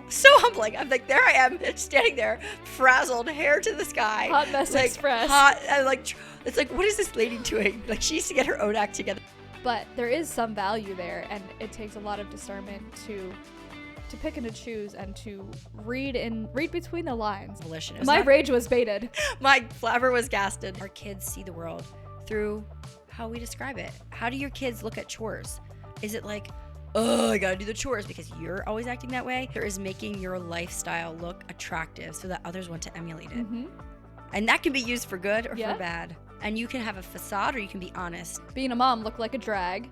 So humbling. I'm like, there I am, standing there, frazzled, hair to the sky. Hot mess like, express. Hot, and like, it's like, what is this lady doing? Like, she needs to get her own act together. But there is some value there, and it takes a lot of discernment to pick and to choose and to read between the lines. My rage was baited. My flabber was gasted. Our kids see the world through how we describe it. How do your kids look at chores? Is it like, oh, I gotta do the chores because you're always acting that way? Or is making your lifestyle look attractive so that others want to emulate it? Mm-hmm. And that can be used for good or for bad. And you can have a facade or you can be honest. Being a mom look like a drag?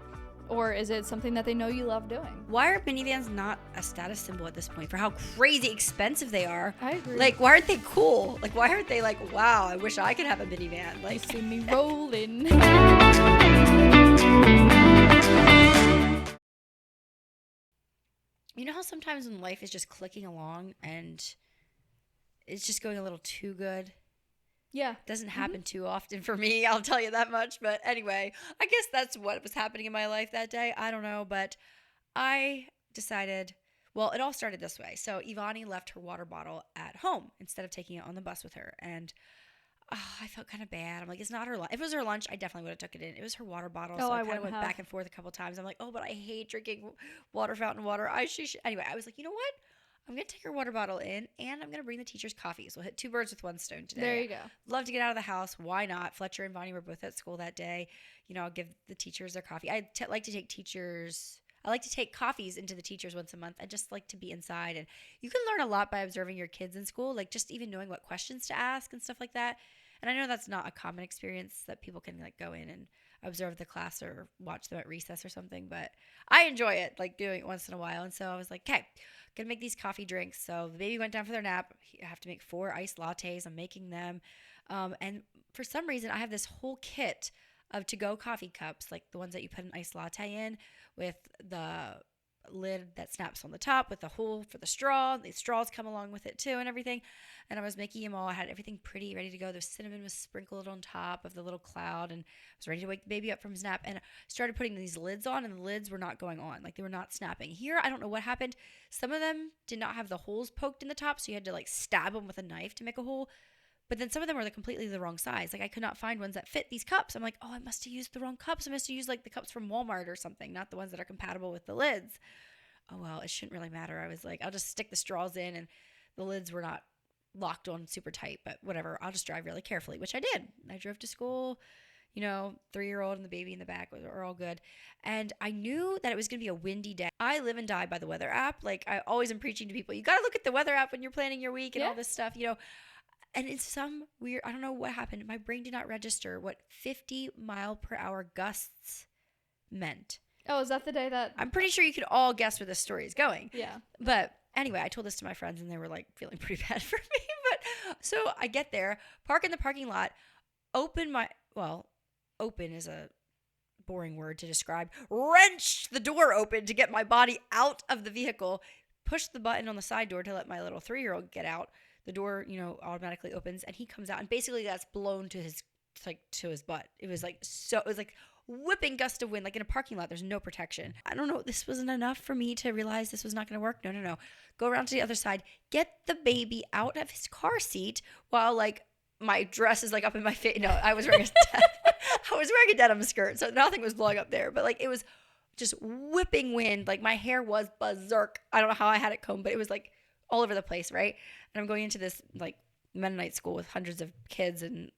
Or is it something that they know you love doing? Why are minivans not a status symbol at this point for how crazy expensive they are? I agree. Like, why aren't they cool? Like, why aren't they like, wow, I wish I could have a minivan? Like, you see me rolling. You know how sometimes when life is just clicking along and it's just going a little too good? Yeah. Doesn't happen too often for me, I'll tell you that much. But anyway, I guess that's what was happening in my life that day. I don't know, but I decided, well, it all started this way. So Ivani left her water bottle at home instead of taking it on the bus with her. And I felt kind of bad. I'm like, it's not her lunch. If it was her lunch, I definitely would have took it in. It was her water bottle. So I kind of went back and forth a couple times. I'm like, oh, but I hate drinking fountain water. Anyway, I was like, you know what? I'm going to take her water bottle in, and I'm going to bring the teachers coffee. So we'll hit two birds with one stone today. There you go. Love to get out of the house. Why not? Fletcher and Vonnie were both at school that day. You know, I'll give the teachers their coffee. I like to take coffees into the teachers once a month. I just like to be inside. And you can learn a lot by observing your kids in school, like just even knowing what questions to ask and stuff like that. And I know that's not a common experience that people can like go in and observe the class or watch them at recess or something, but I enjoy it, like doing it once in a while. And so I was like, okay, gonna make these coffee drinks. So the baby went down for their nap. I have to make 4 iced lattes. I'm making them. And for some reason, I have this whole kit of to-go coffee cups, like the ones that you put an iced latte in with the lid that snaps on the top with the hole for the straw. The straws come along with it too and everything. And I was making them all. I had everything pretty ready to go. The cinnamon was sprinkled on top of the little cloud, and I was ready to wake the baby up from his nap, and I started putting these lids on, and the lids were not going on. Like, they were not snapping. Here, I don't know what happened. Some of them did not have the holes poked in the top, so you had to like stab them with a knife to make a hole. But then some of them were completely the wrong size. Like, I could not find ones that fit these cups. I'm like, oh, I must have used the wrong cups. I must have used like the cups from Walmart or something, not the ones that are compatible with the lids. Oh, well, it shouldn't really matter. I was like, I'll just stick the straws in, and the lids were not locked on super tight, but whatever. I'll just drive really carefully, which I did. I drove to school, 3-year-old and the baby in the back were all good. And I knew that it was going to be a windy day. I live and die by the weather app. Like, I always am preaching to people, you got to look at the weather app when you're planning your week and all this stuff, And it's some weird, I don't know what happened. My brain did not register what 50 mile per hour gusts meant. Oh, is that the day that... I'm pretty sure you could all guess where this story is going. Yeah. But anyway, I told this to my friends, and they were like feeling pretty bad for me. But so I get there, park in the parking lot, open is a boring word to describe, wrench the door open to get my body out of the vehicle, push the button on the side door to let my little 3-year-old get out. The door, automatically opens, and he comes out, and basically that's blown to his butt. It was like whipping gust of wind, like in a parking lot. There's no protection. I don't know. This wasn't enough for me to realize this was not going to work. No. Go around to the other side. Get the baby out of his car seat while like my dress is like up in my face. No, I was wearing a denim skirt, so nothing was blowing up there. But like it was just whipping wind. Like my hair was berserk. I don't know how I had it combed, but it was like all over the place, right? And I'm going into this like Mennonite school with hundreds of kids and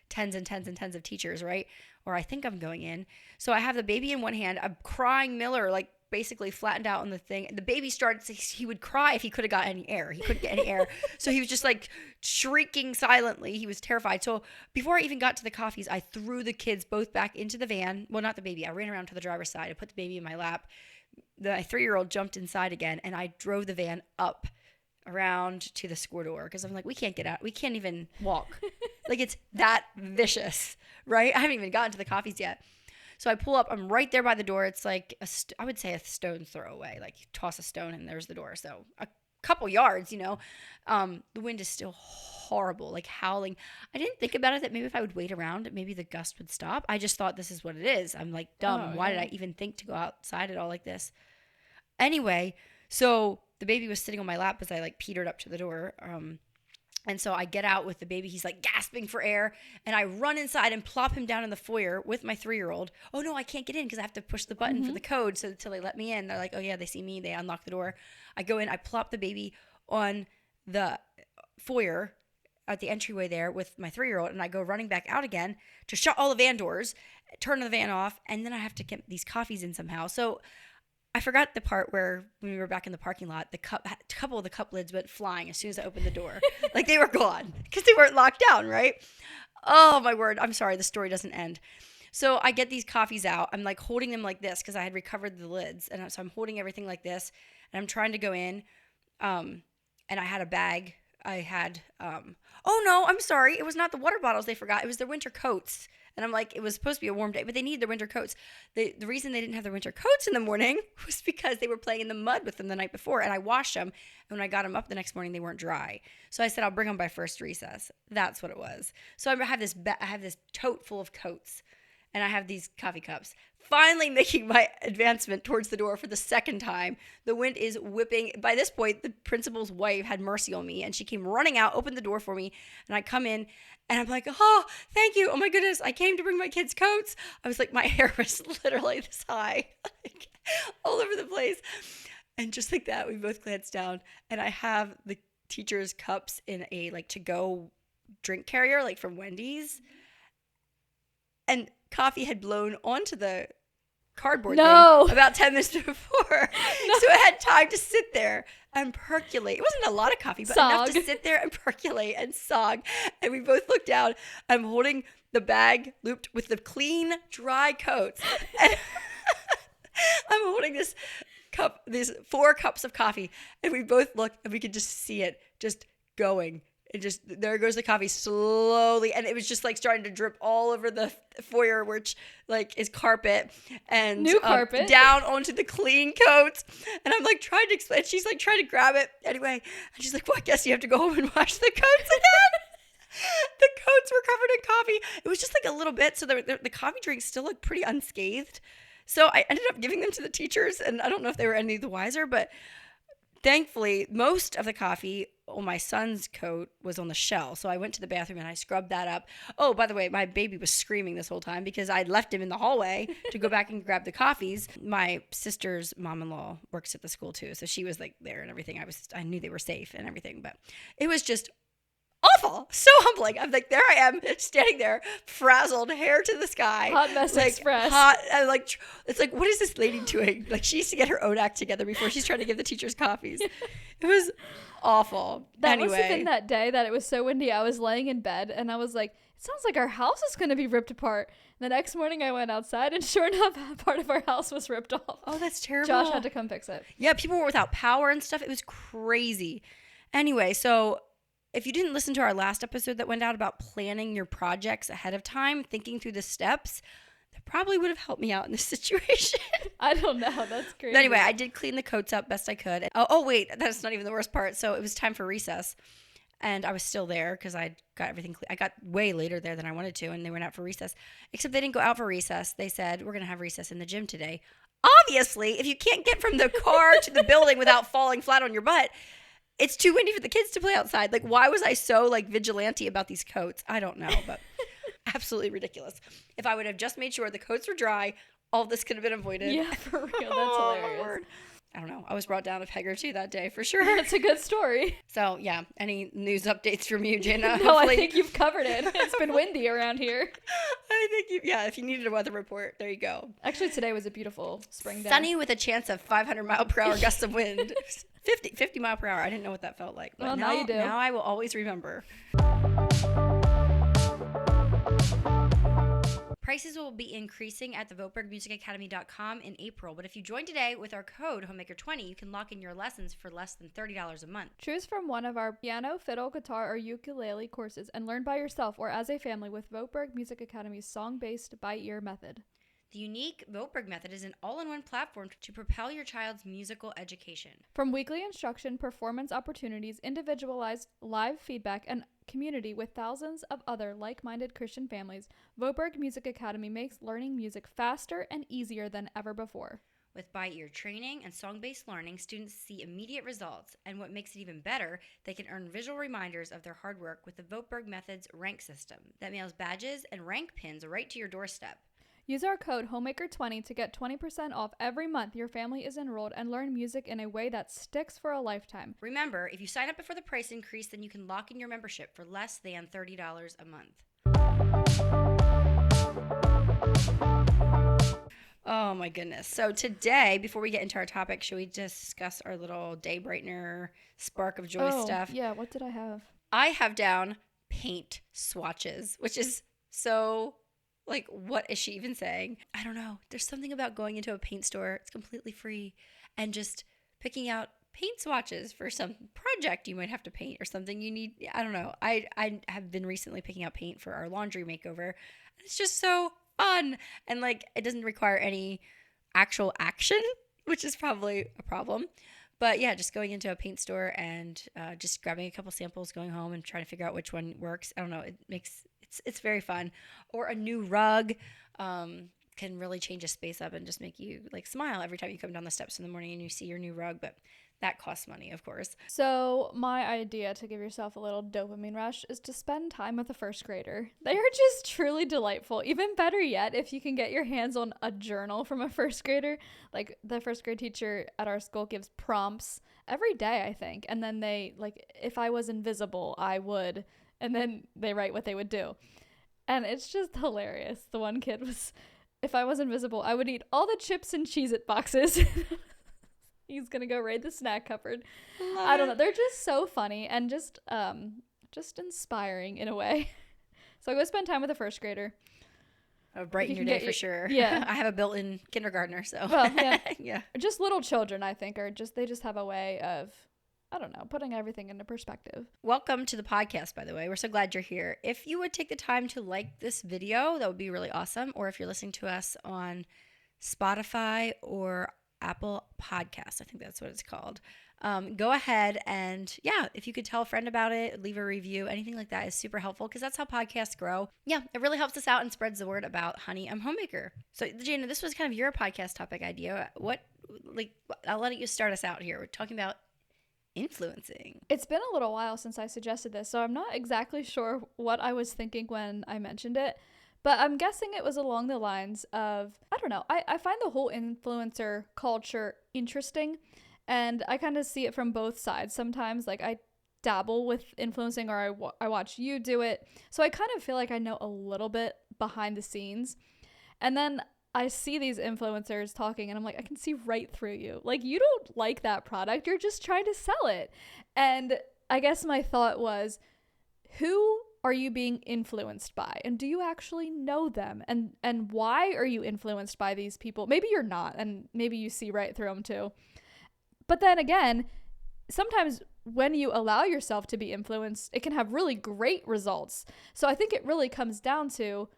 tens and tens and tens of teachers, right? Or I think I'm going in. So I have the baby in one hand, a crying Miller, like basically flattened out on the thing. The baby he would cry if he could have got any air. He couldn't get any air. So he was just like shrieking silently. He was terrified. So before I even got to the coffees, I threw the kids both back into the van. Well, not the baby. I ran around to the driver's side. I put the baby in my lap. The 3-year-old jumped inside again, and I drove the van up around to the school door because I'm like, we can't get out. We can't even walk. Like, it's that vicious, right? I haven't even gotten to the coffees yet. So I pull up. I'm right there by the door. It's like, I would say a stone's throw away. Like, you toss a stone and there's the door. So a couple yards, The wind is still horrible, like howling. I didn't think about it that maybe if I would wait around, maybe the gust would stop. I just thought this is what it is. I'm like, dumb. Why did I even think to go outside at all like this? Anyway, so the baby was sitting on my lap as I like petered up to the door. And so I get out with the baby. He's like gasping for air. And I run inside and plop him down in the foyer with my 3-year-old. Oh, no, I can't get in because I have to push the button for the code. So until they let me in, they're like, oh, yeah, they see me. They unlock the door. I go in. I plop the baby on the foyer at the entryway there with my 3-year-old. And I go running back out again to shut all the van doors, turn the van off. And then I have to get these coffees in somehow. So I forgot the part where when we were back in the parking lot, a couple of the cup lids went flying as soon as I opened the door. Like they were gone because they weren't locked down, right? Oh, my word. I'm sorry. The story doesn't end. So I get these coffees out. I'm like holding them like this because I had recovered the lids. And so I'm holding everything like this. And I'm trying to go in. And I had a bag. I had, oh, no, I'm sorry. It was not the water bottles they forgot. It was their winter coats. And I'm like, it was supposed to be a warm day, but they need their winter coats. The reason they didn't have their winter coats in the morning was because they were playing in the mud with them the night before, and I washed them. And when I got them up the next morning, they weren't dry. So I said, I'll bring them by first recess. That's what it was. So I have this tote full of coats, and I have these coffee cups. Finally making my advancement towards the door for the second time. The wind is whipping. By this point, the principal's wife had mercy on me, and she came running out, opened the door for me, and I come in, and I'm like, oh, thank you. Oh, my goodness. I came to bring my kids' coats. I was like, my hair was literally this high, like, all over the place. And just like that, we both glanced down, and I have the teacher's cups in a, like, to-go drink carrier, like from Wendy's. And coffee had blown onto the cardboard thing about 10 minutes before. No. So I had time to sit there and percolate. It wasn't a lot of coffee, but enough to sit there and percolate and sog. And we both looked down. I'm holding the bag looped with the clean, dry coats. And I'm holding this cup, these 4 cups of coffee. And we both looked, and we could just see it just going. It just, there goes the coffee slowly. And it was just like starting to drip all over the foyer, which like is carpet, and new carpet down onto the clean coats. And I'm like trying to explain. She's like trying to grab it anyway. And she's like, well, I guess you have to go home and wash the coats again. The coats were covered in coffee. It was just like a little bit. So the coffee drinks still looked pretty unscathed. So I ended up giving them to the teachers. And I don't know if they were any the wiser, but thankfully, most of the coffee on my son's coat was on the shell. So I went to the bathroom and I scrubbed that up. Oh, by the way, my baby was screaming this whole time because I'd left him in the hallway to go back and grab the coffees. My sister's mom-in-law works at the school too. So she was like there and everything. I knew they were safe and everything, but it was just awful. So humbling. I'm like, there I am standing there, frazzled, hair to the sky. Hot mess like, express. Hot. And like, it's like, what is this lady doing? Like, she needs to get her own act together before she's trying to give the teachers coffees. It was awful. That must have been that day that it was so windy. I was laying in bed and I was like, it sounds like our house is going to be ripped apart. The next morning I went outside and sure enough, part of our house was ripped off. Oh, that's terrible. Josh had to come fix it. Yeah, people were without power and stuff. It was crazy. Anyway, so if you didn't listen to our last episode that went out about planning your projects ahead of time, thinking through the steps, that probably would have helped me out in this situation. I don't know. That's crazy. But anyway, I did clean the coats up best I could. Oh, wait, that's not even the worst part. So it was time for recess. And I was still there because I got everything I got way later there than I wanted to, and they went out for recess. Except they didn't go out for recess. They said, we're going to have recess in the gym today. Obviously, if you can't get from the car to the building without falling flat on your butt, it's too windy for the kids to play outside. Like, why was I so, like, vigilante about these coats? I don't know, but absolutely ridiculous. If I would have just made sure the coats were dry, all this could have been avoided. Yeah, for real. That's hilarious. I don't know. I was brought down a peg or two that day, for sure. That's a good story. So, yeah. Any news updates from you, Jayna? No, I think you've covered it. It's been windy around here. I think if you needed a weather report, there you go. Actually, today was a beautiful spring day. Sunny with a chance of 500-mile-per-hour gusts of wind. 50 mile per hour. I didn't know what that felt like. But well, now you do. Now I will always remember. Prices will be increasing at the VoetbergMusicAcademy.com in April, but if you join today with our code Homemaker20, you can lock in your lessons for less than $30 a month. Choose from one of our piano, fiddle, guitar, or ukulele courses and learn by yourself or as a family with Voetberg Music Academy's song-based by-ear method. The unique Voetberg method is an all-in-one platform to propel your child's musical education. From weekly instruction, performance opportunities, individualized live feedback, and community with thousands of other like-minded Christian families, Voetberg Music Academy makes learning music faster and easier than ever before. With by-ear training and song-based learning, students see immediate results, and what makes it even better, they can earn visual reminders of their hard work with the Voetberg Method's rank system that mails badges and rank pins right to your doorstep. Use our code Homemaker20 to get 20% off every month your family is enrolled and learn music in a way that sticks for a lifetime. Remember, if you sign up before the price increase, then you can lock in your membership for less than $30 a month. Oh my goodness. So today, before we get into our topic, should we discuss our little day brightener, spark of joy stuff? Yeah, what did I have? I have down paint swatches, which is so, like, what is she even saying? I don't know. There's something about going into a paint store, it's completely free, and just picking out paint swatches for some project you might have to paint or something you need. I don't know. I have been recently picking out paint for our laundry makeover. It's just so fun, and like it doesn't require any actual action, which is probably a problem. But yeah, just going into a paint store and just grabbing a couple samples, going home and trying to figure out which one works. I don't know. It's very fun. Or a new rug can really change a space up and just make you like smile every time you come down the steps in the morning and you see your new rug. But that costs money, of course. So my idea to give yourself a little dopamine rush is to spend time with a first grader. They are just truly delightful. Even better yet, if you can get your hands on a journal from a first grader. Like the first grade teacher at our school gives prompts every day, I think. And then they, like, if I was invisible, I would. And then they write what they would do. And it's just hilarious. The one kid was, if I was invisible, I would eat all the chips and Cheez-It boxes. He's gonna go raid the snack cupboard. I don't know. They're just so funny and just inspiring in a way. So I go spend time with a first grader. Brighten your day for sure. Yeah. I have a built-in kindergartner, so. Well, yeah. Yeah. Just little children, I think, they just have a way of, I don't know, putting everything into perspective. Welcome to the podcast, by the way. We're so glad you're here. If you would take the time to like this video, that would be really awesome. Or if you're listening to us on Spotify or Apple Podcasts, I think that's what it's called. Go ahead and if you could tell a friend about it, leave a review, anything like that is super helpful because that's how podcasts grow. Yeah, it really helps us out and spreads the word about Honey, I'm Homemaker. So Jayna, this was kind of your podcast topic idea. I'll let you start us out here. We're talking about influencing. It's been a little while since I suggested this, so I'm not exactly sure what I was thinking when I mentioned it. But I'm guessing it was along the lines of, I don't know, I find the whole influencer culture interesting, and I kind of see it from both sides. Sometimes, like, I dabble with influencing, or I watch you do it, so I kind of feel like I know a little bit behind the scenes. And then I see these influencers talking, and I'm like, I can see right through you. Like, you don't like that product, you're just trying to sell it. And I guess my thought was, who are you being influenced by? And do you actually know them? And why are you influenced by these people? Maybe you're not, and maybe you see right through them too. But then again, sometimes when you allow yourself to be influenced, it can have really great results. So I think it really comes down to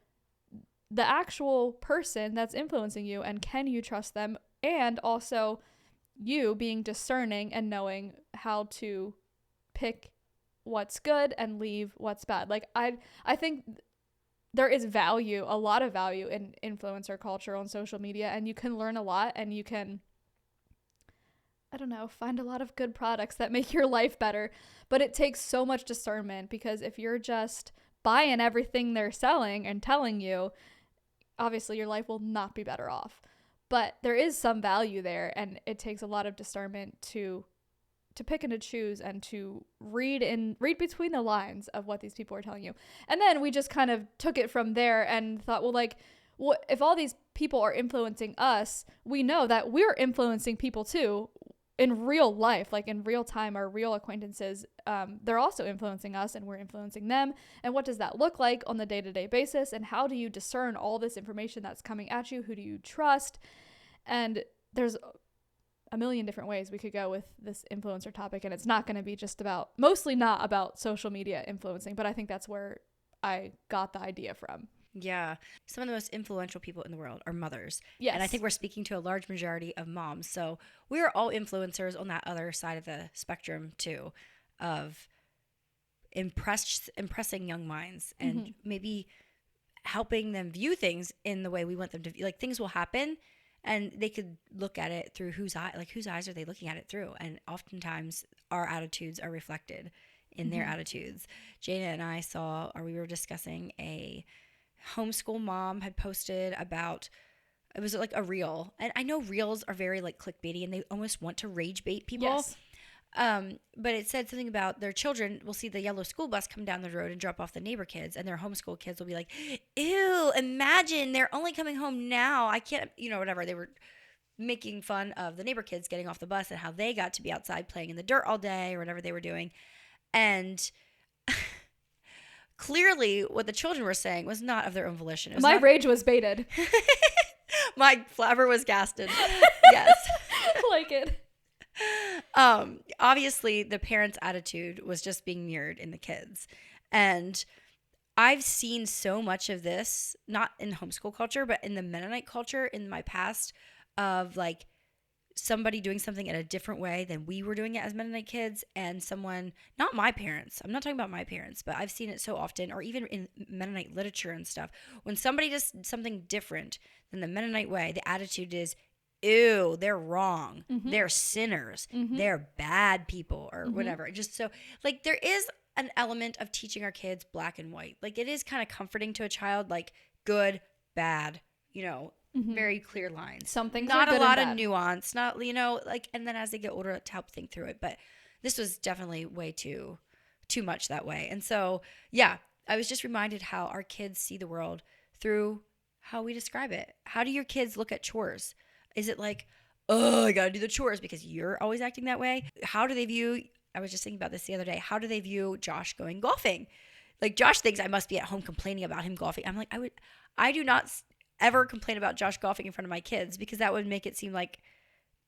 the actual person that's influencing you, and can you trust them? And also you being discerning and knowing how to pick what's good and leave what's bad. Like, I think there is value, a lot of value in influencer culture on social media, and you can learn a lot, and you can, I don't know, find a lot of good products that make your life better. But it takes so much discernment, because if you're just buying everything they're selling and telling you, obviously your life will not be better off. But there is some value there, and it takes a lot of discernment to pick and to choose and to read between the lines of what these people are telling you. And then we just kind of took it from there and thought, well, like, what if all these people are influencing us? We know that we're influencing people too in real life, like in real time. Our real acquaintances, they're also influencing us, and we're influencing them. And what does that look like on the day-to-day basis? And how do you discern all this information that's coming at you? Who do you trust? And there's a million different ways we could go with this influencer topic, and it's not going to be mostly not about social media influencing, but I think that's where I got the idea from. Yeah. Some of the most influential people in the world are mothers. Yes. And I think we're speaking to a large majority of moms. So we are all influencers on that other side of the spectrum too, of impressing young minds and maybe helping them view things in the way we want them to view. Like, things will happen And they could look at it through whose eyes are they looking at it through? And oftentimes our attitudes are reflected in their attitudes. Jayna and I we were discussing a homeschool mom had posted about, it was like a reel. And I know reels are very like clickbaity and they almost want to rage bait people. Yes. But it said something about their children will see the yellow school bus come down the road and drop off the neighbor kids, and their homeschool kids will be like, ew, imagine they're only coming home now. I can't, whatever. They were making fun of the neighbor kids getting off the bus and how they got to be outside playing in the dirt all day or whatever they were doing. And clearly what the children were saying was not of their own volition. My rage was baited. My flabber was gasted. Yes. Like it. Obviously the parents' attitude was just being mirrored in the kids. And I've seen so much of this, not in homeschool culture, but in the Mennonite culture in my past, of like somebody doing something in a different way than we were doing it as Mennonite kids, and someone, not my parents, I'm not talking about my parents, but I've seen it so often, or even in Mennonite literature and stuff, when somebody does something different than the Mennonite way, the attitude is, ew, they're wrong. They're sinners. They're bad people or whatever. Just so, like, there is an element of teaching our kids black and white. Like, it is kind of comforting to a child, like, good, bad, very clear lines. Some things not are good a lot and of bad. nuance, not, like, and then as they get older to help think through it. But this was definitely way too much that way. And so, yeah, I was just reminded how our kids see the world through how we describe it. How do your kids look at chores? Is it like, oh, I got to do the chores because you're always acting that way? How do they view, I was just thinking about this the other day, how do they view Josh going golfing? Like, Josh thinks I must be at home complaining about him golfing. I'm like, I do not ever complain about Josh golfing in front of my kids, because that would make it seem like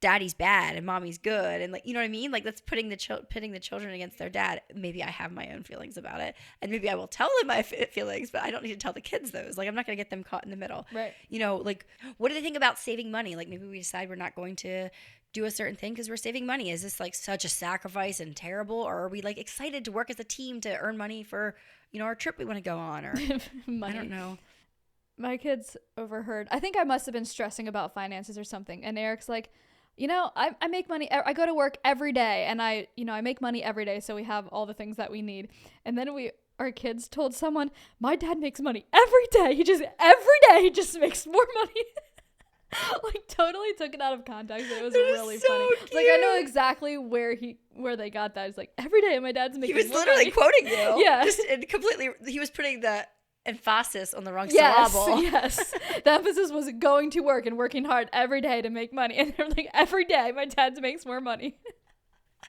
daddy's bad and mommy's good, and, like, you know what I mean? Like, that's pitting the children against their dad. Maybe I have my own feelings about it, and maybe I will tell them my feelings, but I don't need to tell the kids those. Like, I'm not going to get them caught in the middle. Right. Like, what do they think about saving money? Like, maybe we decide we're not going to do a certain thing because we're saving money. Is this like such a sacrifice and terrible, or are we like excited to work as a team to earn money for our trip we want to go on? Or Money. I don't know. My kids overheard. I think I must have been stressing about finances or something. And Eric's like, I make money. I go to work every day, and I make money every day. So we have all the things that we need. And then our kids told someone, my dad makes money every day. Every day he just makes more money. Like, totally took it out of context. It was really so funny. cute. Like, I know exactly where they got that. It's like, every day my dad's making more money. He was literally quoting you. Yeah. And completely, he was putting the emphasis on the wrong Yes, syllable. yes. The emphasis was going to work and working hard every day to make money. And they're like, every day my dad makes more money.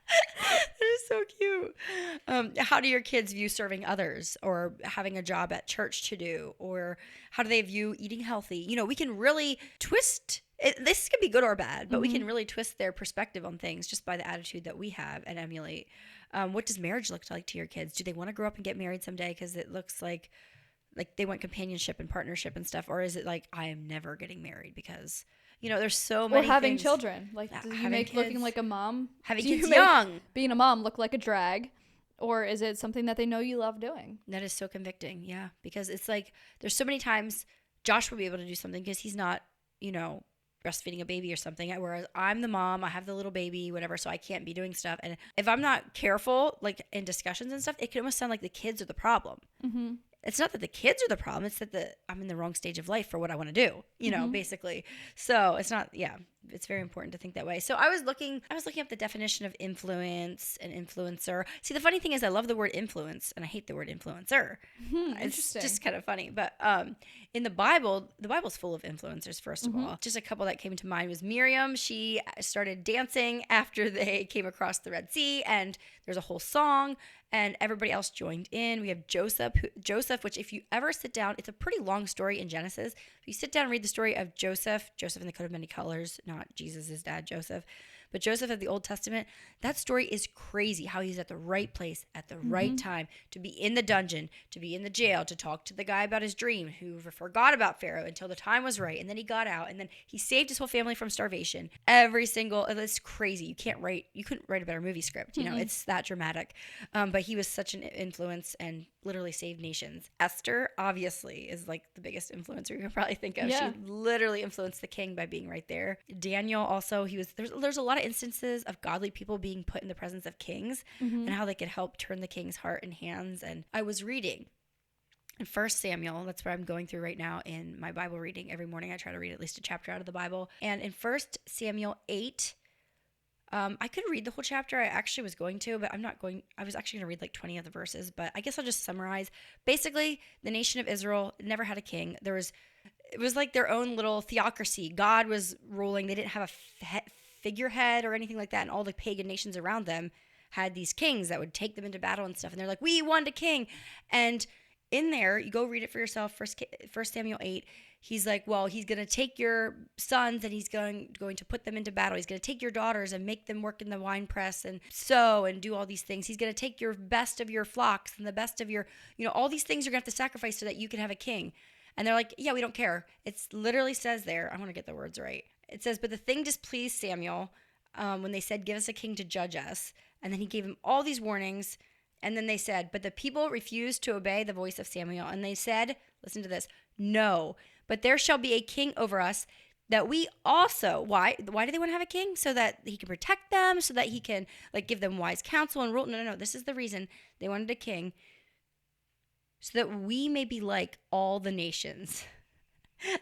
That is so cute. How do your kids view serving others, or having a job at church to do, or how do they view eating healthy? We can really twist it. This can be good or bad, but we can really twist their perspective on things just by the attitude that we have and emulate. What does marriage look like to your kids? Do they want to grow up and get married someday because it looks like they want companionship and partnership and stuff? Or is it like, I am never getting married because there's so many Or having things. children. Like, do you make kids, looking like a mom? having Do you kids make young. being a mom look like a drag? Or is it something that they know you love doing? That is so convicting. Yeah. Because it's like, there's so many times Josh will be able to do something because he's not, breastfeeding a baby or something. Whereas I'm the mom, I have the little baby, whatever. So I can't be doing stuff. And if I'm not careful, like in discussions and stuff, it can almost sound like the kids are the problem. Mm-hmm. It's not that the kids are the problem. It's that I'm in the wrong stage of life for what I want to do, basically. So it's not, it's very important to think that way. So I was looking up the definition of influence and influencer. See, the funny thing is I love the word influence and I hate the word influencer. It's just kind of funny. But in the Bible's full of influencers, first of all. Just a couple that came to mind was Miriam. She started dancing after they came across the Red Sea, and there's a whole song, and everybody else joined in. We have Joseph, which if you ever sit down, it's a pretty long story in Genesis. If you sit down and read the story of Joseph in the coat of many colors, not Jesus' dad, Joseph. But Joseph of the Old Testament, that story is crazy how he's at the right place at the right time to be in the dungeon, to be in the jail, to talk to the guy about his dream who forgot about Pharaoh until the time was right. And then he got out, and then he saved his whole family from starvation. It's crazy. You couldn't write a better movie script. It's that dramatic. But he was such an influence and literally saved nations. Esther, obviously, is like the biggest influencer you could probably think of. Yeah. She literally influenced the king by being right there. Daniel also, there's a lot of instances of godly people being put in the presence of kings and how they could help turn the king's heart and hands. And I was reading in 1 Samuel, that's what I'm going through right now in my Bible reading. Every morning I try to read at least a chapter out of the Bible. And in 1 Samuel 8, I could read the whole chapter. I actually was going to, but I was actually going to read like 20 of the verses, but I guess I'll just summarize. Basically, the nation of Israel never had a king. It was like their own little theocracy. God was ruling. They didn't have a figurehead or anything like that. And all the pagan nations around them had these kings that would take them into battle and stuff. And they're like, we want a king. And in there, you go read it for yourself, 1 Samuel 8, he's like, well, he's going to take your sons and he's going to put them into battle. He's going to take your daughters and make them work in the wine press and sow and do all these things. He's going to take your best of your flocks and the best of your, all these things you're going to have to sacrifice so that you can have a king. And they're like, yeah, we don't care. It literally says there, I want to get the words right. It says, but the thing displeased Samuel when they said, give us a king to judge us. And then he gave him all these warnings. And then they said, but the people refused to obey the voice of Samuel. And they said, listen to this, no, but there shall be a king over us that we also, why do they want to have a king? So that he can protect them, so that he can like give them wise counsel and rule. No, this is the reason they wanted a king. So that we may be like all the nations.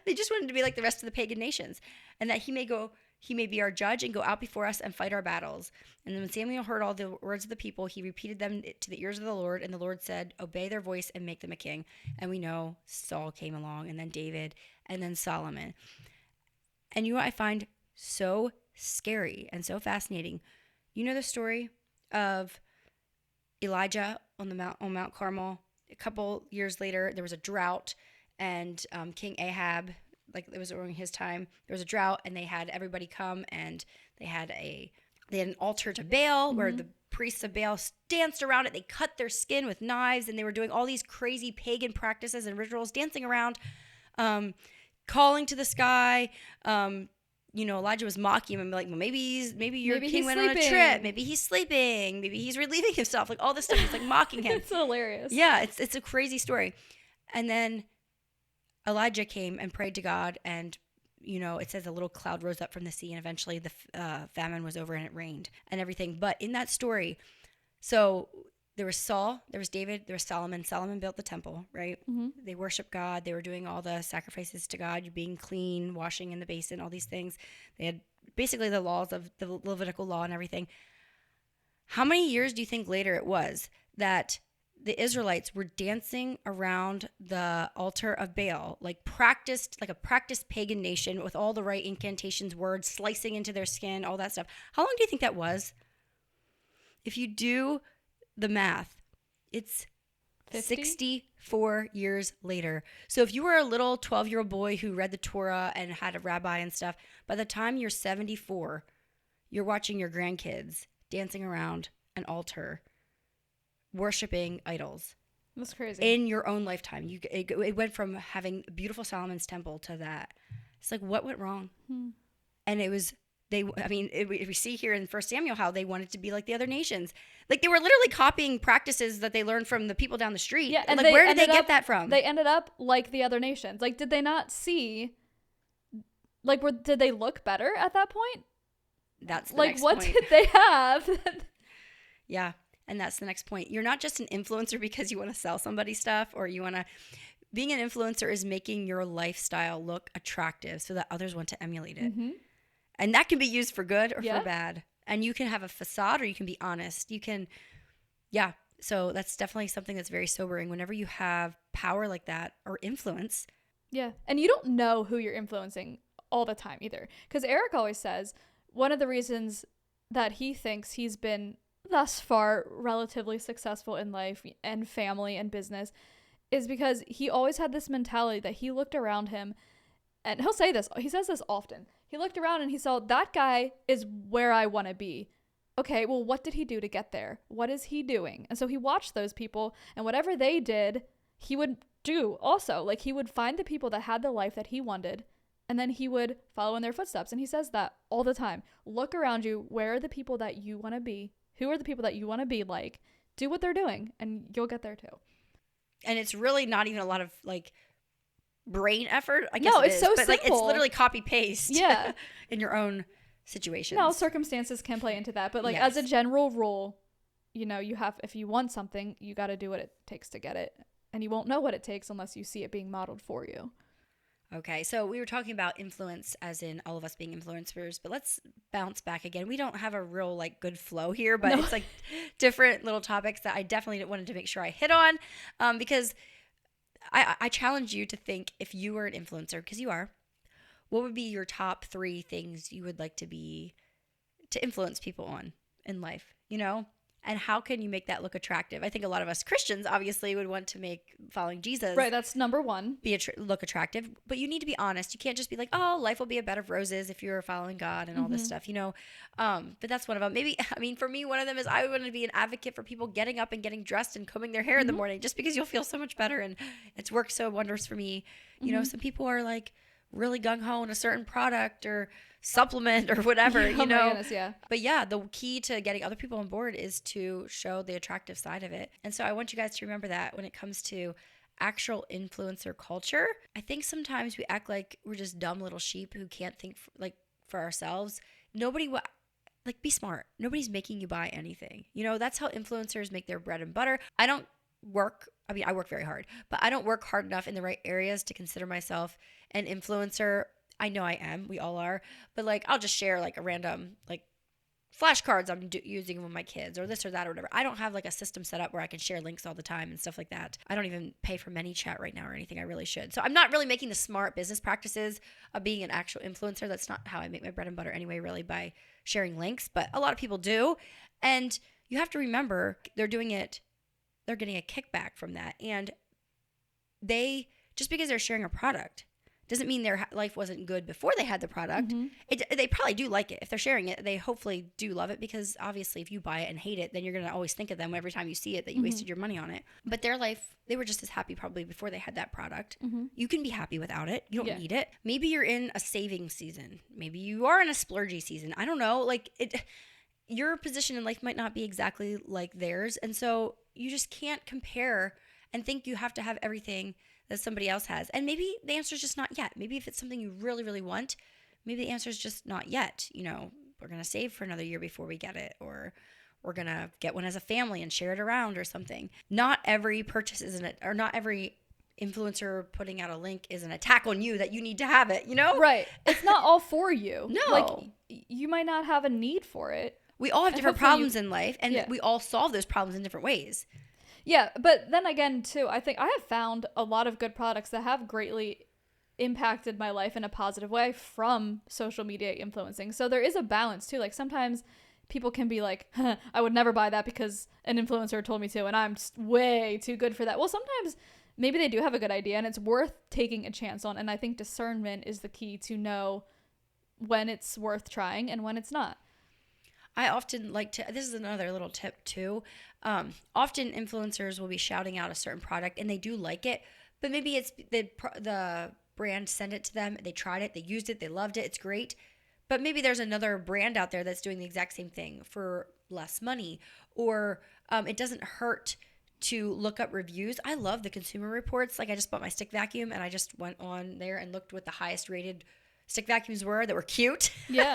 They just wanted to be like the rest of the pagan nations. And that he may be our judge and go out before us and fight our battles. And then when Samuel heard all the words of the people, he repeated them to the ears of the Lord. And the Lord said, obey their voice and make them a king. And we know Saul came along, and then David, and then Solomon. And you know what I find so scary and so fascinating? You know the story of Elijah on Mount Carmel? A couple years later, there was a drought, and King Ahab, like it was during his time, there was a drought, and they had everybody come, and they had an altar to Baal where the priests of Baal danced around it. They cut their skin with knives, and they were doing all these crazy pagan practices and rituals, dancing around, calling to the sky. Elijah was mocking him and like, well, maybe your king went on a trip. Maybe he's sleeping. Maybe he's relieving himself. Like all this stuff. He's like mocking him. It's hilarious. Yeah, it's a crazy story. And then Elijah came and prayed to God, and it says a little cloud rose up from the sea, and eventually the famine was over and it rained and everything. But in that story, so there was Saul, there was David, there was Solomon. Solomon built the temple, right? Mm-hmm. They worshiped God. They were doing all the sacrifices to God, being clean, washing in the basin, all these things. They had basically the laws of the Levitical law and everything. How many years do you think later it was that the Israelites were dancing around the altar of Baal, like a practiced pagan nation with all the right incantations, words, slicing into their skin, all that stuff? How long do you think that was? If you do the math, it's 50? 64 years later. So if you were a little 12-year-old boy who read the Torah and had a rabbi and stuff, by the time you're 74, you're watching your grandkids dancing around an altar, worshiping idols. That's crazy. In your own lifetime. It went from having beautiful Solomon's temple to that. It's like, what went wrong? And it was, we see here in 1 Samuel how they wanted to be like the other nations. Like they were literally copying practices that they learned from the people down the street. Yeah, and like where did they get that from? They ended up like the other nations. Like, did they not see, like, did they look better at that point? That's the like, next what point. did they have? Yeah. And that's the next point. You're not just an influencer because you want to sell somebody stuff, or you want to. Being an influencer is making your lifestyle look attractive so that others want to emulate it. Mm-hmm. And that can be used for good or for bad. And you can have a facade, or you can be honest. So that's definitely something that's very sobering whenever you have power like that or influence. Yeah. And you don't know who you're influencing all the time either. Because Eric always says one of the reasons that he thinks he's been thus far relatively successful in life and family and business is because he always had this mentality that he looked around him, and he says this often. He looked around and he saw that guy is where I want to be. Okay, well, what did he do to get there? What is he doing? And so he watched those people, and whatever they did, he would do also. Like, he would find the people that had the life that he wanted, and then he would follow in their footsteps. And he says that all the time. Look around you. Where are the people that you want to be? Who are the people that you want to be like? Do what they're doing, and you'll get there too. And it's really not even a lot of like brain effort. I guess No, it it's is, so but like it's simple. literally copy paste. Yeah. In your own situation. No, circumstances can play into that, but like Yes. as a general rule, you know, you have, if you want something, you got to do what it takes to get it, and you won't know what it takes unless you see it being modeled for you. Okay, so we were talking about influence as in all of us being influencers, but let's bounce back again. We don't have a real like good flow here, but No. it's like different little topics that I definitely wanted to make sure I hit on, because I challenge you to think, if you were an influencer, because you are, what would be your top 3 things you would like to influence people on in life, you know? And how can you make that look attractive? I think a lot of us Christians obviously would want to make following Jesus Right, that's number one. look attractive, but you need to be honest. You can't just be like, oh, life will be a bed of roses if you're following God and all this stuff, you know? But that's one of them. Maybe, I mean, for me, one of them is I want to be an advocate for people getting up and getting dressed and combing their hair in the morning, just because you'll feel so much better. And it's worked so wonders for me. You know, some people are like really gung-ho on a certain product or supplement or whatever, you know? My goodness, yeah. But yeah, the key to getting other people on board is to show the attractive side of it. And so I want you guys to remember that when it comes to actual influencer culture. I think sometimes we act like we're just dumb little sheep who can't think for ourselves. Like, be smart. Nobody's making you buy anything. You know, that's how influencers make their bread and butter. I work very hard, but I don't work hard enough in the right areas to consider myself an influencer. I know I am. We all are. But like, I'll just share like a random like flashcards I'm using with my kids or this or that or whatever. I don't have like a system set up where I can share links all the time and stuff like that. I don't even pay for ManyChat right now or anything. I really should. So I'm not really making the smart business practices of being an actual influencer. That's not how I make my bread and butter anyway, really, by sharing links. But a lot of people do. And you have to remember they're getting a kickback from that. And just because they're sharing a product doesn't mean their life wasn't good before they had the product. They probably do like it. If they're sharing it, they hopefully do love it, because obviously if you buy it and hate it, then you're going to always think of them every time you see it that you wasted your money on it. But their life, they were just as happy probably before they had that product. You can be happy without it. You don't need it. Maybe you're in a saving season. Maybe you are in a splurgy season. I don't know. Like your position in life might not be exactly like theirs. And so you just can't compare and think you have to have everything that somebody else has. And maybe the answer is just not yet. Maybe if it's something you really, really want, maybe the answer is just not yet. You know, we're going to save for another year before we get it, or we're going to get one as a family and share it around or something. Not every purchase or not every influencer putting out a link is an attack on you that you need to have it, you know? Right. It's not all for you. No. Like, you might not have a need for it. We all have different problems in life, and we all solve those problems in different ways. Yeah, but then again, too, I think I have found a lot of good products that have greatly impacted my life in a positive way from social media influencing. So there is a balance, too. Like, sometimes people can be like, I would never buy that because an influencer told me to, and I'm just way too good for that. Well, sometimes maybe they do have a good idea, and it's worth taking a chance on. And I think discernment is the key to know when it's worth trying and when it's not. I often this is another little tip too. Often influencers will be shouting out a certain product and they do like it, but maybe it's the brand sent it to them. They tried it, they used it, they loved it. It's great. But maybe there's another brand out there that's doing the exact same thing for less money, or it doesn't hurt to look up reviews. I love the Consumer Reports. Like, I just bought my stick vacuum and I just went on there and looked what the highest rated stick vacuums that were cute. Yeah.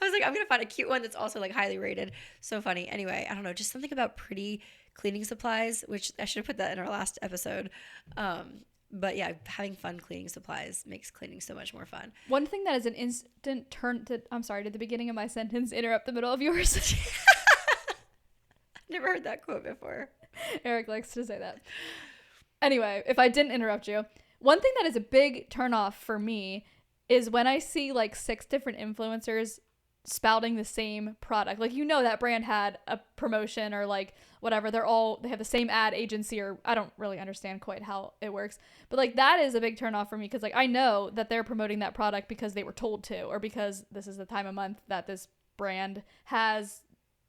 I was like, I'm going to find a cute one that's also like highly rated. So funny. Anyway, I don't know, just something about pretty cleaning supplies, which I should have put that in our last episode. But yeah, having fun cleaning supplies makes cleaning so much more fun. One thing that is an instant turn to, I'm sorry, did the beginning of my sentence interrupt the middle of yours? I've never heard that quote before. Eric likes to say that. Anyway, if I didn't interrupt you, one thing that is a big turnoff for me is when I see like 6 different influencers spouting the same product. Like, that brand had a promotion or like whatever. They have the same ad agency, or I don't really understand quite how it works. But like, that is a big turnoff for me, because like, I know that they're promoting that product because they were told to, or because this is the time of month that this brand has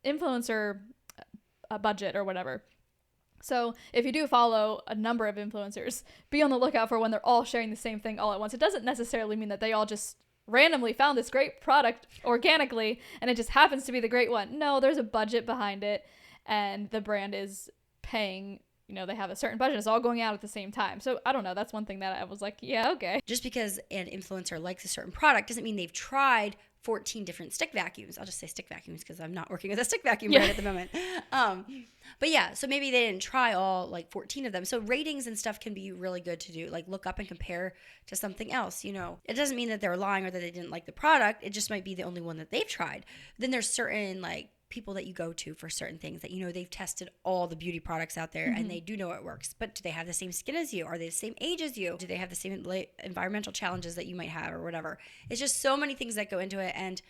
influencer a budget or whatever. So if you do follow a number of influencers, be on the lookout for when they're all sharing the same thing all at once. It doesn't necessarily mean that they all just randomly found this great product organically and it just happens to be the great one. No, there's a budget behind it, and the brand is paying, they have a certain budget. It's all going out at the same time. So I don't know. That's one thing that I was like, yeah, okay. Just because an influencer likes a certain product doesn't mean they've tried 14 different stick vacuums. I'll just say stick vacuums because I'm not working with a stick vacuum right at the moment. But yeah, so maybe they didn't try all like 14 of them. So ratings and stuff can be really good to do, like look up and compare to something else. It doesn't mean that they're lying or that they didn't like the product. It just might be the only one that they've tried. Then there's certain like people that you go to for certain things that they've tested all the beauty products out there, and they do know it works. But do they have the same skin as you? Are they the same age as you? Do they have the same environmental challenges that you might have, or whatever? It's just so many things that go into it. And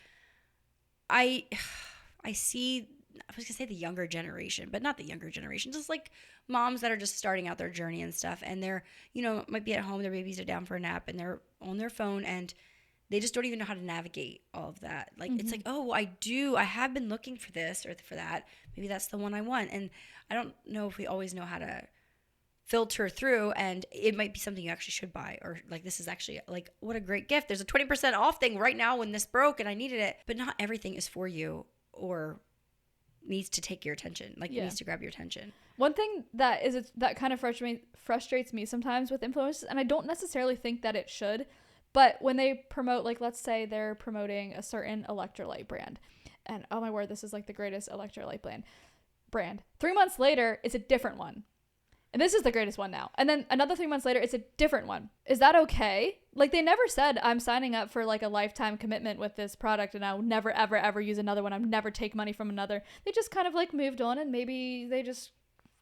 I see, I was gonna say the younger generation, but not the younger generation, just like moms that are just starting out their journey and stuff, and they're might be at home, their babies are down for a nap, and they're on their phone, and they just don't even know how to navigate all of that. Like, it's like, oh, I have been looking for this or for that. Maybe that's the one I want. And I don't know if we always know how to filter through, and it might be something you actually should buy, or like, this is actually like, what a great gift. There's a 20% off thing right now when this broke and I needed it. But not everything is for you or needs to take your attention. Like, it needs to grab your attention. One thing that kind of frustrates me sometimes with influencers, and I don't necessarily think that it should, but when they promote, like, let's say they're promoting a certain electrolyte brand, and oh my word, this is like the greatest electrolyte brand. 3 months later, it's a different one. And this is the greatest one now. And then another 3 months later, it's a different one. Is that okay? Like, they never said, I'm signing up for like a lifetime commitment with this product and I'll never, ever, ever use another one. I'll never take money from another. They just kind of like moved on, and maybe they just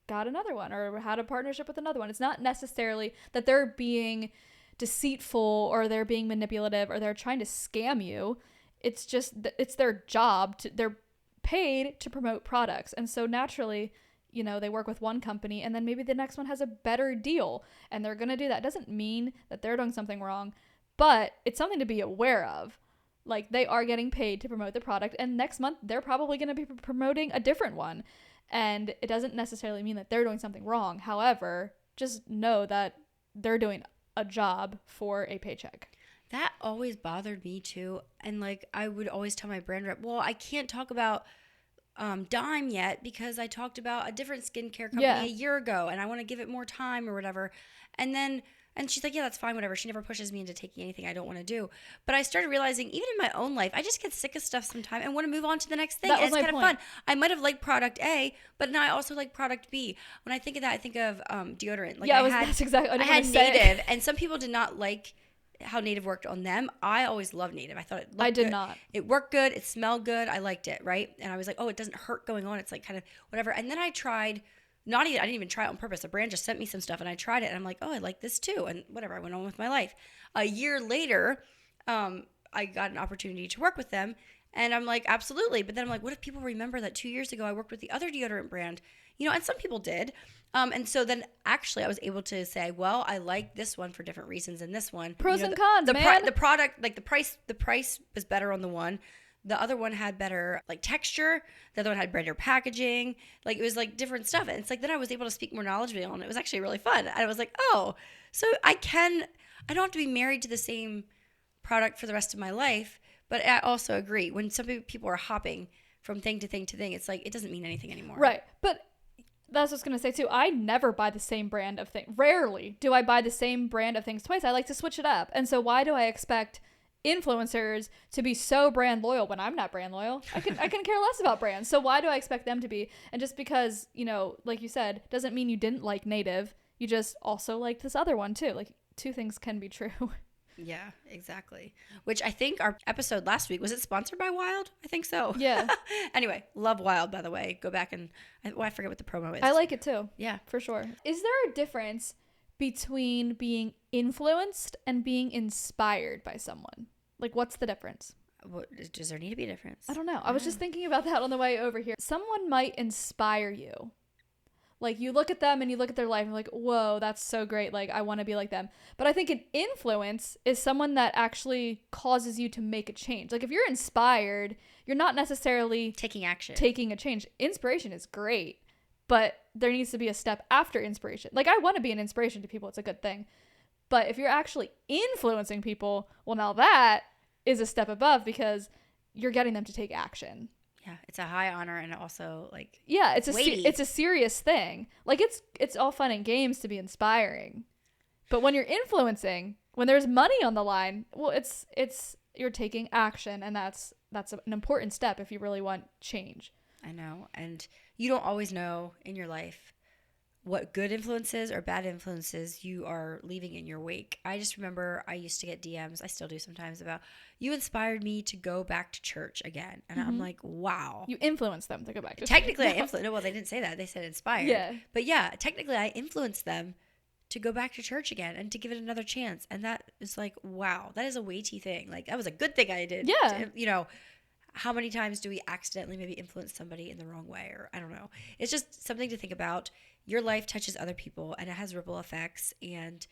got another one or had a partnership with another one. It's not necessarily that they're being deceitful or they're being manipulative or they're trying to scam you. It's just it's their job. They're paid to promote products, and so naturally, they work with one company, and then maybe the next one has a better deal, and they're gonna do that. It doesn't mean that they're doing something wrong, but it's something to be aware of. Like, they are getting paid to promote the product, and next month they're probably going to be promoting a different one, and it doesn't necessarily mean that they're doing something wrong. However, just know that they're doing a job for a paycheck. That always bothered me too. And like, I would always tell my brand rep, well, I can't talk about Dime yet because I talked about a different skincare company a year ago, and I want to give it more time or whatever. And she's like, yeah, that's fine, whatever. She never pushes me into taking anything I don't want to do. But I started realizing, even in my own life, I just get sick of stuff sometimes and want to move on to the next thing. That was and it's my kind of fun. I might have liked product A, but now I also like product B. When I think of that, I think of deodorant. Like, that's exactly. I had Native, and some people did not like how Native worked on them. I always loved Native. I thought it looked good. I did not. It worked good. It smelled good. I liked it, right? And I was like, oh, it doesn't hurt going on. It's like kind of whatever. And then I tried. I didn't even try it on purpose. A brand just sent me some stuff and I tried it, and I'm like, oh, I like this too. And whatever, I went on with my life. A year later, I got an opportunity to work with them, and I'm like, absolutely. But then I'm like, what if people remember that 2 years ago I worked with the other deodorant brand? And some people did. And so then actually I was able to say, well, I like this one for different reasons than this one. Pros and cons, man. The product, like the price was better on the one. The other one had better like texture. The other one had better packaging. Like, it was like different stuff. And it's like, then I was able to speak more knowledgeably on it. It was actually really fun. And I was like, oh, so I don't have to be married to the same product for the rest of my life. But I also agree, when some people are hopping from thing to thing to thing, it's like, it doesn't mean anything anymore. Right. But that's what I was going to say too. I never buy the same brand of thing. Rarely do I buy the same brand of things twice. I like to switch it up. And so why do I expect influencers to be so brand loyal when I'm not brand loyal? I can care less about brands. So why do I expect them to be? And just because, like you said, doesn't mean you didn't like Native. You just also liked this other one too. Like, two things can be true. Yeah, exactly. Which I think our episode last week, was it sponsored by Wild? I think so. Yeah. Anyway, love Wild, by the way. Go back and I forget what the promo is. I like it too. Yeah, for sure. Is there a difference between being influenced and being inspired by someone? Like, what's the difference? Does there need to be a difference? I don't know. I was just thinking about that on the way over here. Someone might inspire you. Like, you look at them and you look at their life and you're like, whoa, that's so great. Like, I want to be like them. But I think an influence is someone that actually causes you to make a change. Like, if you're inspired, you're not necessarily taking action, taking a change. Inspiration is great, but there needs to be a step after inspiration. Like, I want to be an inspiration to people. It's a good thing. But if you're actually influencing people, well, now that is a step above because you're getting them to take action. Yeah, it's a high honor and also like it's a serious thing. Like it's all fun and games to be inspiring, but when you're influencing, when there's money on the line, well, it's you're taking action, and that's an important step if you really want change. I know, and you don't always know in your life what good influences or bad influences you are leaving in your wake. I just remember I used to get DMs, I still do sometimes, about, you inspired me to go back to church again. And I'm like, wow. You influenced them to go back to church. Technically, I influenced. No, well, they didn't say that. They said inspired. Yeah. But yeah, technically, I influenced them to go back to church again and to give it another chance. And that is like, wow, that is a weighty thing. Like, that was a good thing I did. Yeah. You know, how many times do we accidentally maybe influence somebody in the wrong way? Or I don't know. It's just something to think about. Your life touches other people and it has ripple effects. And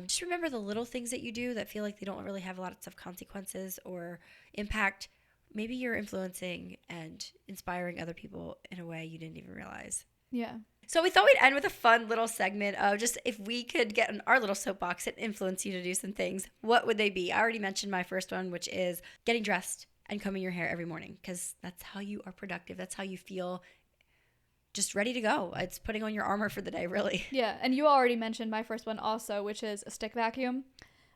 just remember the little things that you do that feel like they don't really have lots of consequences or impact. Maybe you're influencing and inspiring other people in a way you didn't even realize. Yeah. So we thought we'd end with a fun little segment of just, if we could get in our little soapbox and influence you to do some things, what would they be? I already mentioned my first one, which is getting dressed and combing your hair every morning, because that's how you are productive. That's how you feel just ready to go. It's putting on your armor for the day, really. Yeah, and you already mentioned my first one also, which is a stick vacuum.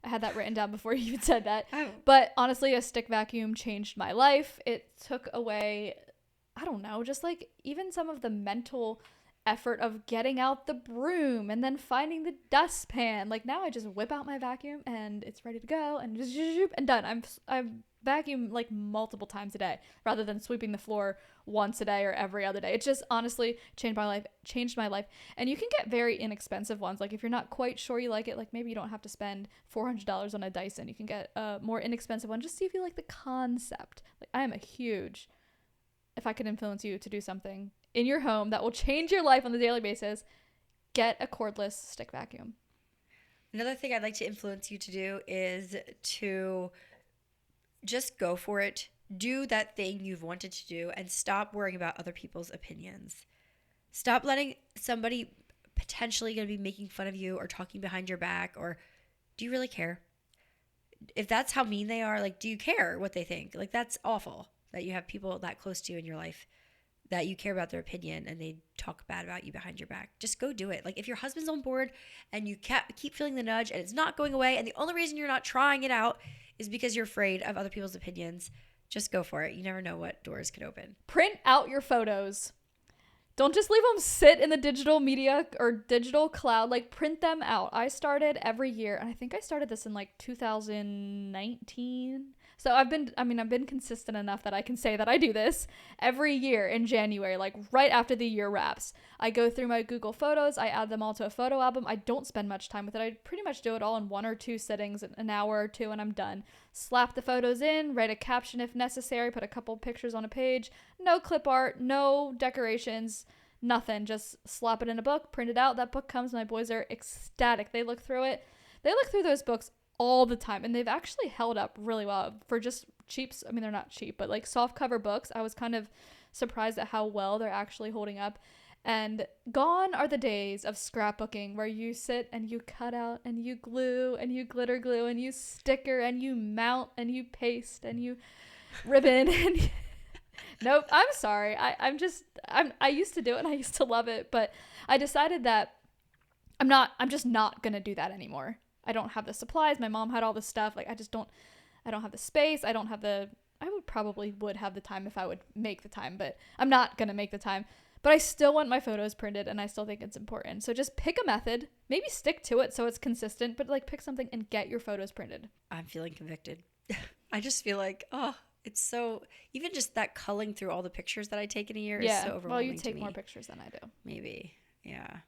I had that written down before you even said that. Oh. But honestly, a stick vacuum changed my life. It took away, I don't know, just like even some of the mental effort of getting out the broom and then finding the dustpan. Like, now I just whip out my vacuum and it's ready to go and just and done. I'm vacuum like multiple times a day rather than sweeping the floor once a day or every other day. It just honestly changed my life. And you can get very inexpensive ones. Like, if you're not quite sure you like it, like maybe you don't have to spend $400 on a Dyson. You can get a more inexpensive one. Just see if you like the concept. Like, I am a huge, if I could influence you to do something in your home that will change your life on a daily basis, get a cordless stick vacuum. Another thing I'd like to influence you to do is to just go for it. Do that thing you've wanted to do and stop worrying about other people's opinions. Stop letting somebody potentially going to be making fun of you or talking behind your back. Or do you really care? If that's how mean they are, like, do you care what they think? Like, that's awful that you have people that close to you in your life that you care about their opinion and they talk bad about you behind your back. Just go do it. Like, if your husband's on board and you keep feeling the nudge and it's not going away, and the only reason you're not trying it out is because you're afraid of other people's opinions, just go for it. You never know what doors could open. Print out your photos. Don't just leave them sit in the digital media or digital cloud. Like, print them out. I started every year, and I think I started this in like 2019. So I've been consistent enough that I can say that I do this every year in January, like right after the year wraps. I go through my Google Photos. I add them all to a photo album. I don't spend much time with it. I pretty much do it all in 1 or 2 sittings, an hour or 2, and I'm done. Slap the photos in, write a caption if necessary, put a couple pictures on a page. No clip art, no decorations, nothing. Just slap it in a book, print it out. That book comes, my boys are ecstatic. They look through it. They look through those books all the time, and they've actually held up really well for just cheap. I mean, they're not cheap, but like soft cover books. I was kind of surprised at how well they're actually holding up. And gone are the days of scrapbooking where you sit and you cut out and you glue and you glitter glue and you sticker and you mount and you paste and you ribbon and nope, I'm sorry. I used to do it and I used to love it, but I decided that I'm just not gonna do that anymore. I don't have the supplies. My mom had all this stuff. Like, I don't have the space. I probably would have the time if I would make the time, but I'm not going to make the time. But I still want my photos printed, and I still think it's important. So just pick a method, maybe stick to it so it's consistent, but like pick something and get your photos printed. I'm feeling convicted. I just feel like, it's so, even just that culling through all the pictures that I take in a year is so overwhelming. Well, you take to more me. pictures than I do. Maybe. Yeah,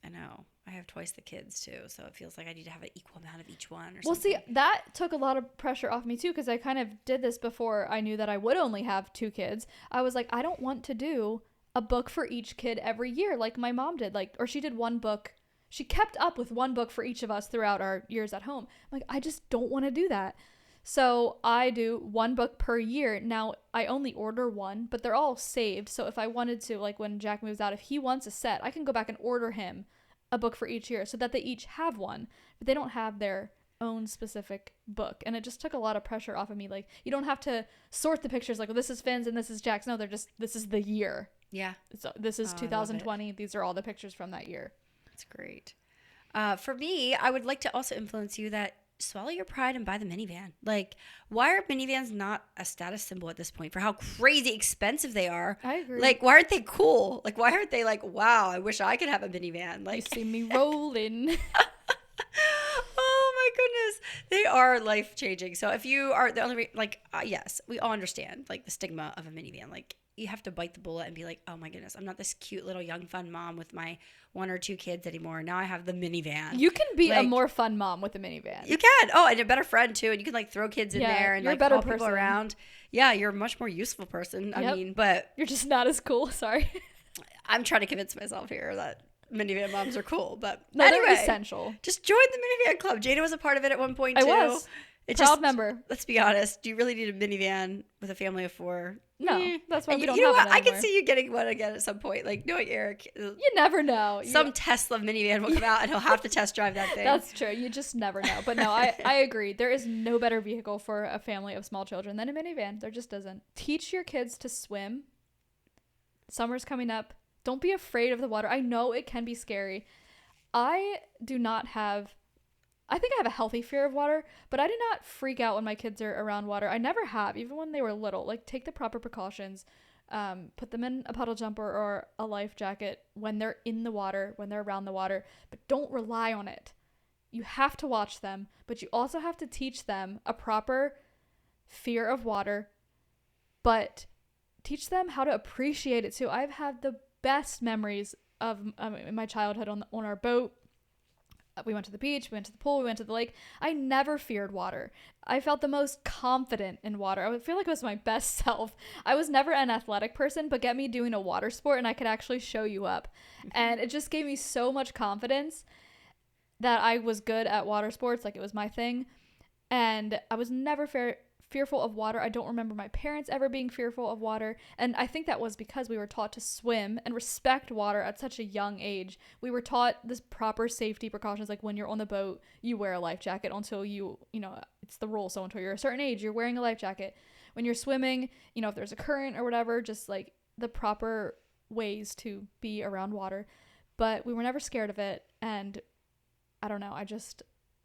I know. I have twice the kids too. So it feels like I need to have an equal amount of each one or Well, something. see, that took a lot of pressure off me too, because I kind of did this before I knew that I would only have 2 kids. I was like, I don't want to do a book for each kid every year like my mom did. Like, or she did one book. She kept up with one book for each of us throughout our years at home. I'm like, I just don't want to do that. So I do 1 book per year. Now, I only order 1, but they're all saved. So if I wanted to, like when Jack moves out, if he wants a set, I can go back and order him a book for each year so that they each have one, but they don't have their own specific book. And it just took a lot of pressure off of me. Like, you don't have to sort the pictures like, well, this is Finn's and this is Jack's. No, they're just, this is the year. Yeah. So this is I love 2020. These are all the pictures from that year. That's great. For me, I would like to also influence you that swallow your pride and buy the minivan. Like, why are minivans not a status symbol at this point for how crazy expensive they are? I agree. Like, why aren't they cool? Like, why aren't they like, wow, I wish I could have a minivan? Like, You see me rolling. oh my goodness, they are life changing. So if you are the only yes, we all understand like the stigma of a minivan. Like, you have to bite the bullet and be like, oh my goodness, I'm not this cute little young fun mom with my 1 or 2 kids anymore. Now I have the minivan. You can be a Like, more fun mom with a minivan. You can. Oh, and a better friend too. And you can like throw kids in Yeah, there and you're a like better call people person. around. Yeah, you're a much more useful person. I Yep. mean, but You're just not as cool. Sorry. I'm trying to convince myself here that minivan moms are cool. But No, anyway, they're essential. just join the minivan club. Jayna was a part of it at one point I too. was. It Proud just, member. Let's be honest. Do you really need a minivan with a family of 4? No, that's why And we don't you know have what? it I can anymore. see you getting one again at some point. Like knowing Eric, You never know. some Tesla minivan will come out and he'll have to test drive that thing. That's true. You just never know. But no, I agree. There is no better vehicle for a family of small children than a minivan. There just isn't. Teach your kids to swim. Summer's coming up. Don't be afraid of the water. I know it can be scary. I think I have a healthy fear of water, but I do not freak out when my kids are around water. I never have, even when they were little. Like, take the proper precautions. Put them in a puddle jumper or a life jacket when they're in the water, when they're around the water, but don't rely on it. You have to watch them, but you also have to teach them a proper fear of water, but teach them how to appreciate it too. I've had the best memories of my childhood on our boat. We went to the beach, we went to the pool, we went to the lake. I never feared water. I felt the most confident in water. I feel like it was my best self. I was never an athletic person, but get me doing a water sport and I could actually show you up. And it just gave me so much confidence that I was good at water sports, like it was my thing. And I was never fearful of water. I don't remember my parents ever being fearful of water. And I think that was because we were taught to swim and respect water at such a young age. We were taught this proper safety precautions, like when you're on the boat, you wear a life jacket until it's the rule. So until you're a certain age, you're wearing a life jacket. When you're swimming, if there's a current or whatever, just like the proper ways to be around water. But we were never scared of it. And I don't know,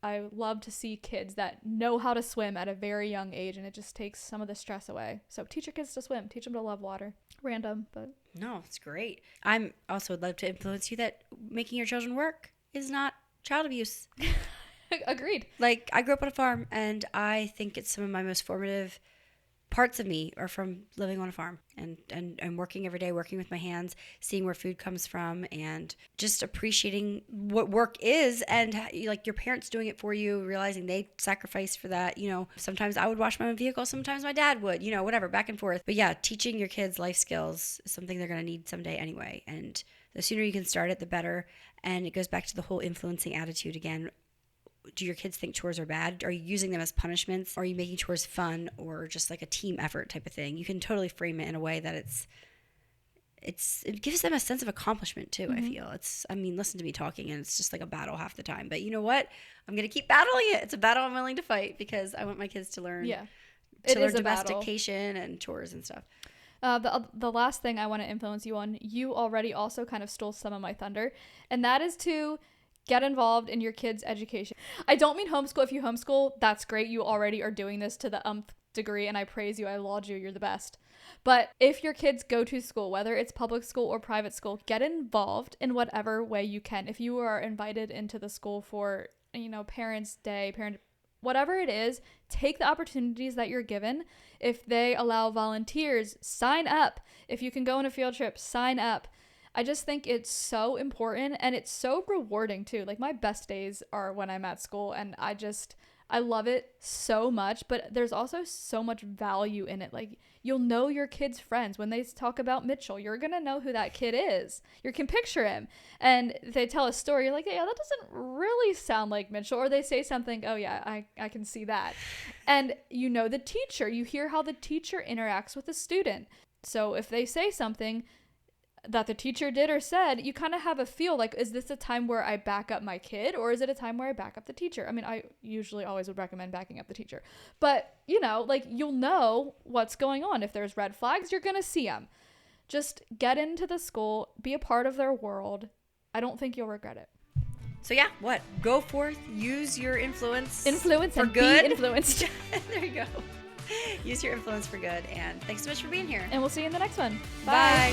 I love to see kids that know how to swim at a very young age, and it just takes some of the stress away. So teach your kids to swim. Teach them to love water. Random, but... No, it's great. I'm also would love to influence you that making your children work is not child abuse. Agreed. Like, I grew up on a farm, and I think it's some of my most formative parts of me are from living on a farm and working every day, working with my hands, seeing where food comes from, and just appreciating what work is, and like your parents doing it for you, realizing they sacrificed for that. Sometimes I would wash my own vehicle, sometimes my dad would, whatever, back and forth. But yeah, teaching your kids life skills is something they're going to need someday anyway, and the sooner you can start it, the better. And it goes back to the whole influencing attitude again. Do your kids think chores are bad? Are you using them as punishments? Are you making chores fun or just like a team effort type of thing? You can totally frame it in a way that it gives them a sense of accomplishment too. I feel listen to me talking and it's just like a battle half the time, but you know what? I'm going to keep battling it. It's a battle I'm willing to fight because I want my kids to learn, it is a domestication battle and chores and stuff. The last thing I want to influence you on, you already also kind of stole some of my thunder, and that is to get involved in your kids' education. I don't mean homeschool. If you homeschool, that's great. You already are doing this to the degree, and I praise you. I laud you. You're the best. But if your kids go to school, whether it's public school or private school, get involved in whatever way you can. If you are invited into the school for, Parents' Day, whatever it is, take the opportunities that you're given. If they allow volunteers, sign up. If you can go on a field trip, sign up. I just think it's so important, and it's so rewarding too. Like, my best days are when I'm at school, and I love it so much, but there's also so much value in it. Like, you'll know your kids' friends. When they talk about Mitchell, you're going to know who that kid is. You can picture him. And they tell a story, you're like, yeah, that doesn't really sound like Mitchell. Or they say something, oh yeah, I can see that. And you know the teacher. You hear how the teacher interacts with the student. So if they say something that the teacher did or said, you kind of have a feel like, is this a time where I back up my kid, or is it a time where I back up the teacher? I mean, I usually always would recommend backing up the teacher, but you know, like, you'll know what's going on. If there's red flags, you're going to see them. Just get into the school, be a part of their world. I don't think you'll regret it. So yeah, what? Go forth, use your influence for and good. Be influenced. There you go. Use your influence for good. And thanks so much for being here. And we'll see you in the next one. Bye.